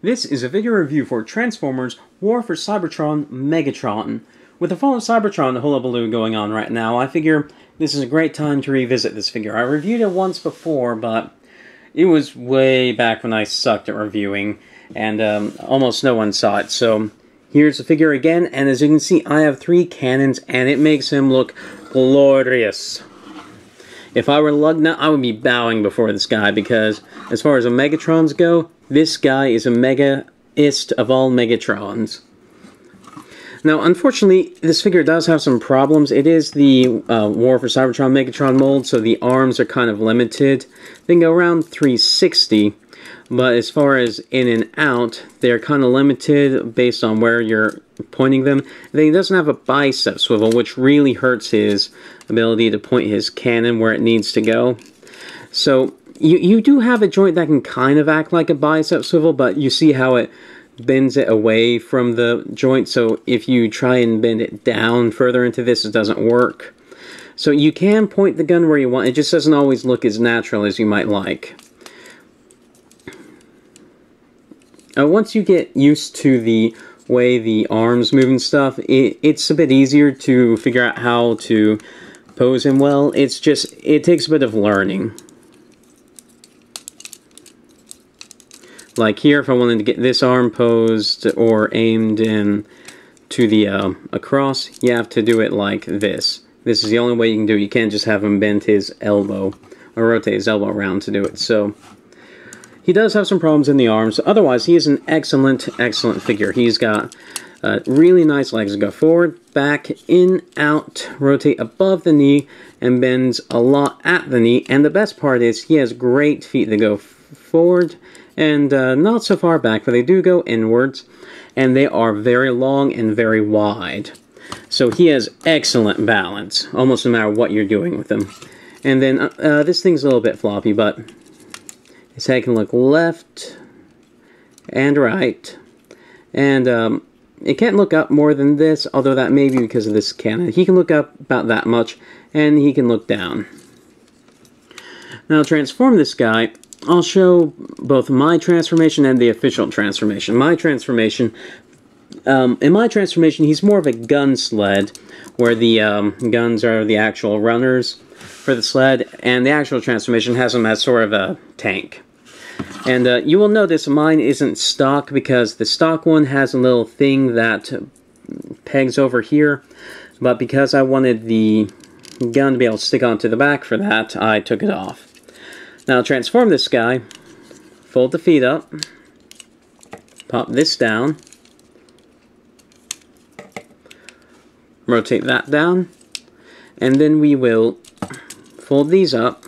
This is a video review for Transformers War for Cybertron Megatron. With the fall of Cybertron, the hullabaloo going on right now, I figure this is a great time to revisit this figure. I reviewed it once before, but it was way back when I sucked at reviewing, and almost no one saw it. So here's the figure again, and as you can see, I have 3 cannons, and it makes him look glorious. If I were Lugna, I would be bowing before this guy, because as far as the Megatrons go, this guy is a mega-ist of all Megatrons. Now, unfortunately, this figure does have some problems. It is the War for Cybertron Megatron mold, so the arms are kind of limited. They can go around 360, but as far as in and out, they're kind of limited based on where you're pointing them. Then he doesn't have a bicep swivel, which really hurts his ability to point his cannon where it needs to go. So you do have a joint that can kind of act like a bicep swivel, but you see how it bends it away from the joint, so if you try and bend it down further into this, it doesn't work. So you can point the gun where you want, it just doesn't always look as natural as you might like. Once you get used to the way the arms move and stuff, it's a bit easier to figure out how to pose him well. It's just, it takes a bit of learning. Like here, if I wanted to get this arm posed or aimed in to the across, you have to do it like this. This is the only way you can do it. You can't just have him bend his elbow or rotate his elbow around to do it. So he does have some problems in the arms. Otherwise, he is an excellent, excellent figure. He's got really nice legs that go forward, back, in, out, rotate above the knee, and bends a lot at the knee. And the best part is he has great feet that go forward and not so far back, but they do go inwards, and they are very long and very wide. So he has excellent balance, almost no matter what you're doing with him. And then this thing's a little bit floppy, but his head can look left and right, and it can't look up more than this, although that may be because of this cannon. He can look up about that much, and he can look down. Now, to transform this guy, I'll show both my transformation and the official transformation. My transformation, in my transformation, he's more of a gun sled, where the guns are the actual runners for the sled, and the actual transformation has him as sort of a tank. And you will notice mine isn't stock, because the stock one has a little thing that pegs over here, but because I wanted the gun to be able to stick onto the back for that, I took it off. Now, transform this guy, fold the feet up, pop this down, rotate that down, and then we will fold these up,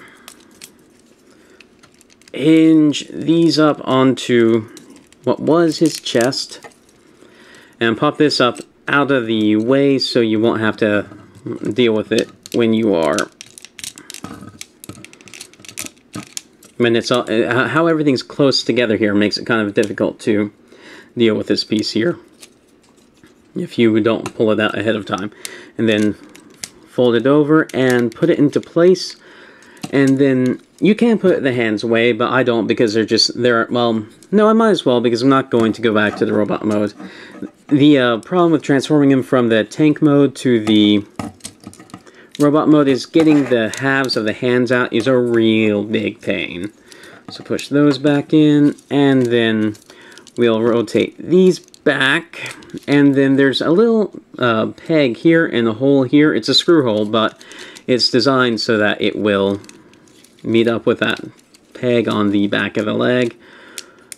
hinge these up onto what was his chest, and pop this up out of the way so you won't have to deal with it when you are... And it's all, how everything's close together here makes it kind of difficult to deal with this piece here if you don't pull it out ahead of time. And then fold it over and put it into place, and then you can put the hands away, but I don't, because well, no, I might as well, because I'm not going to go back to the robot mode. The problem with transforming him from the tank mode to the robot mode is getting the halves of the hands out is a real big pain. So push those back in, and then we'll rotate these back, and then there's a little peg here and a hole here. It's a screw hole, but it's designed so that it will meet up with that peg on the back of the leg.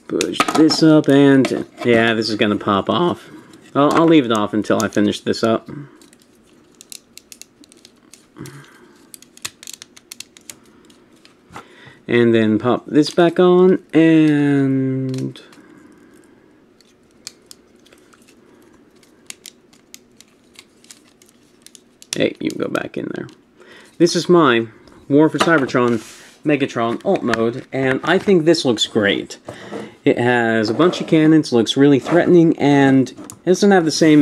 Push this up, and yeah, this is going to pop off. I'll leave it off until I finish this up. And then pop this back on, and hey, you go back in there. This is my War for Cybertron Megatron alt mode, and I think this looks great. It has a bunch of cannons, looks really threatening, and it doesn't have the same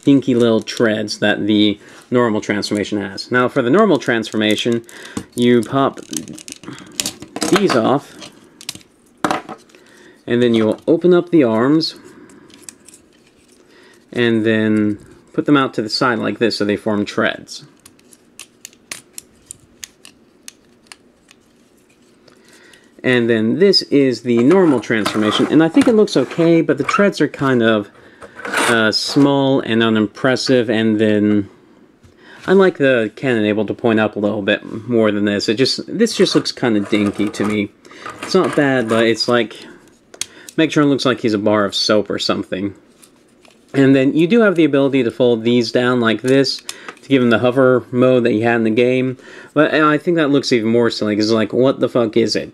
dinky little treads that the normal transformation has. Now, for the normal transformation, you pop these off, And then you'll open up the arms, and then put them out to the side like this so they form treads. And then this is the normal transformation, and I think it looks okay, but the treads are kind of small and unimpressive, and then I like the cannon able to point up a little bit more than this. This just looks kind of dinky to me. It's not bad, but it's like Megatron looks like he's a bar of soap or something. And then you do have the ability to fold these down like this to give him the hover mode that you had in the game. But I think that looks even more silly, because it's like, what the fuck is it?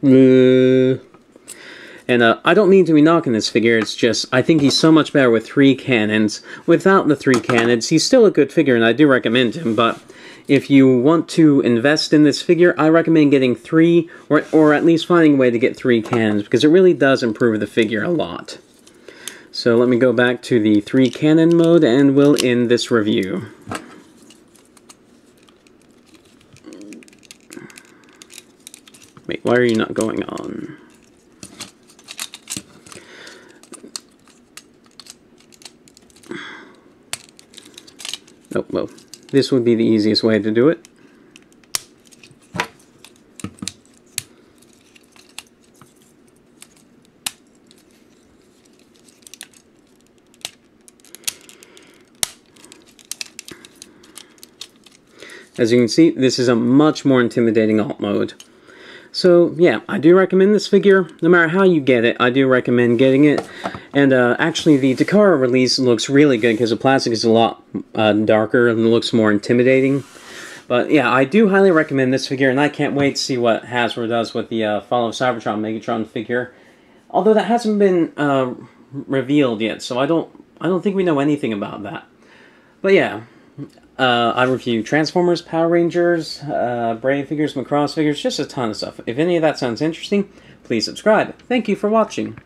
And I don't mean to be knocking this figure, it's just, I think he's so much better with 3 cannons. Without the 3 cannons, he's still a good figure, and I do recommend him, but if you want to invest in this figure, I recommend getting 3, or at least finding a way to get 3 cannons, because it really does improve the figure a lot. So let me go back to the 3 cannon mode, and we'll end this review. Wait, why are you not going on? Oh, well, this would be the easiest way to do it. As you can see, this is a much more intimidating alt mode. So, yeah, I do recommend this figure. No matter how you get it, I do recommend getting it. And actually, the Takara release looks really good because the plastic is a lot darker and looks more intimidating. But yeah, I do highly recommend this figure, and I can't wait to see what Hasbro does with the Fall of Cybertron Megatron figure. Although that hasn't been revealed yet, so I don't think we know anything about that. But yeah. I review Transformers, Power Rangers, Brave figures, Macross figures, just a ton of stuff. If any of that sounds interesting, please subscribe. Thank you for watching.